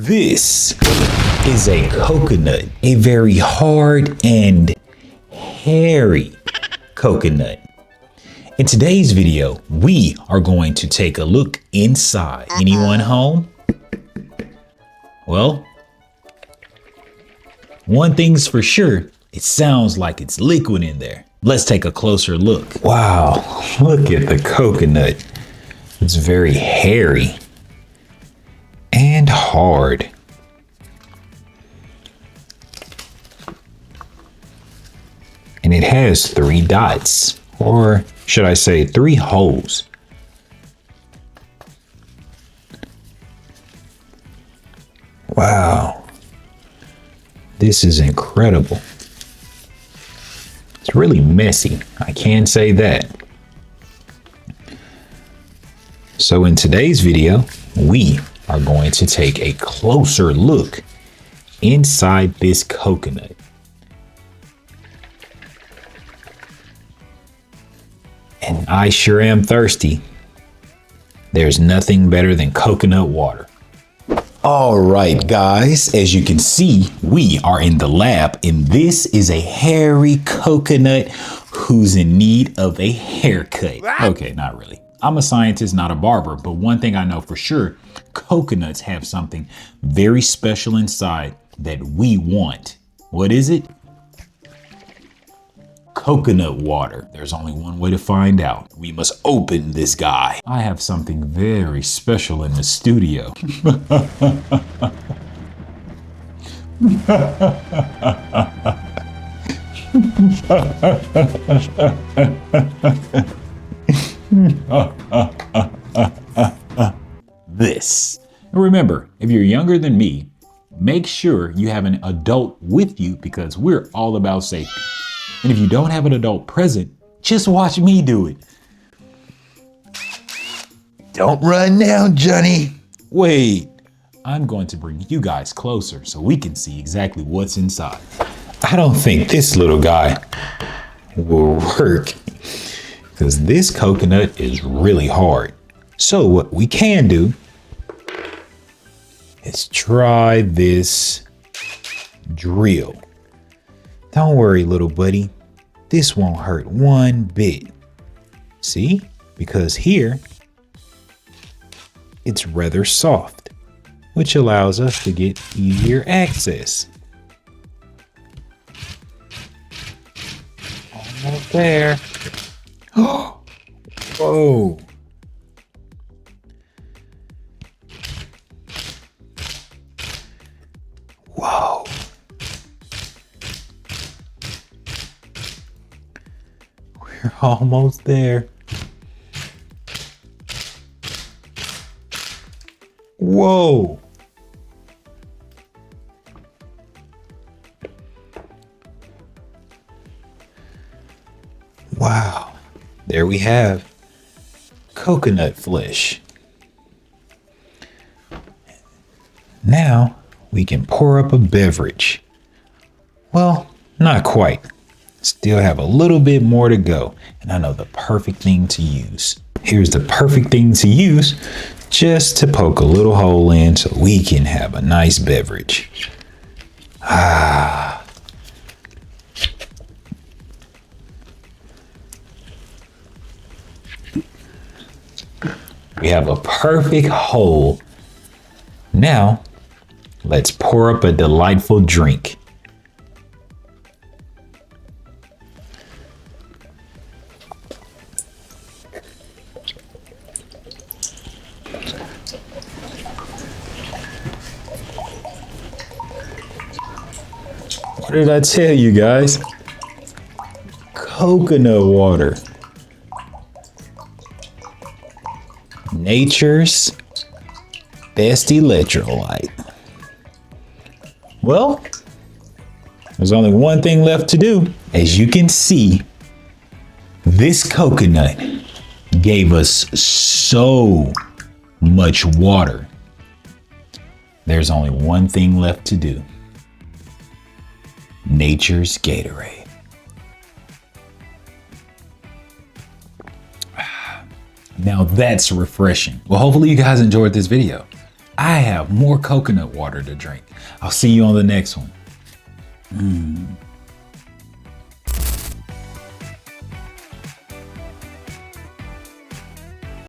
This is a coconut, a very hard and hairy coconut. In today's video, we are going to take a look inside. Anyone home? Well, one thing's for sure, it sounds like it's liquid in there. Let's take a closer look. Wow, look at the coconut. It's very hairy and hard. And it has 3 dots, or should I say 3 holes. Wow, this is incredible. It's really messy, I can say that. So in today's video, we are going to take a closer look inside this coconut. And I sure am thirsty. There's nothing better than coconut water. All right, guys, as you can see, we are in the lab, and this is a hairy coconut who's in need of a haircut. Okay, not really. I'm a scientist, not a barber, but one thing I know for sure, coconuts have something very special inside that we want. What is it? Coconut water. There's only one way to find out. We must open this guy. I have something very special in the studio. This. And remember, if you're younger than me, make sure you have an adult with you because we're all about safety. And if you don't have an adult present, just watch me do it. Don't run now, Johnny. Wait, I'm going to bring you guys closer so we can see exactly what's inside. I don't think this little guy will work because this coconut is really hard. So what we can do is try this drill. Don't worry, little buddy. This won't hurt one bit. See? Because here, it's rather soft, which allows us to get easier access. Almost there. Oh! Whoa! Whoa! We're almost there. Whoa. Wow. There we have coconut flesh. Now we can pour up a beverage. Well, not quite. Still have a little bit more to go, and I know the perfect thing to use. Here's the perfect thing to use, just to poke a little hole in so we can have a nice beverage. Ah. We have a perfect hole. Now, let's pour up a delightful drink. What did I tell you guys? Coconut water. Nature's best electrolyte. Well, there's only one thing left to do. As you can see, this coconut gave us so much water. There's only one thing left to do. Nature's Gatorade. Now that's refreshing. Well, hopefully you guys enjoyed this video. I have more coconut water to drink. I'll see you on the next one.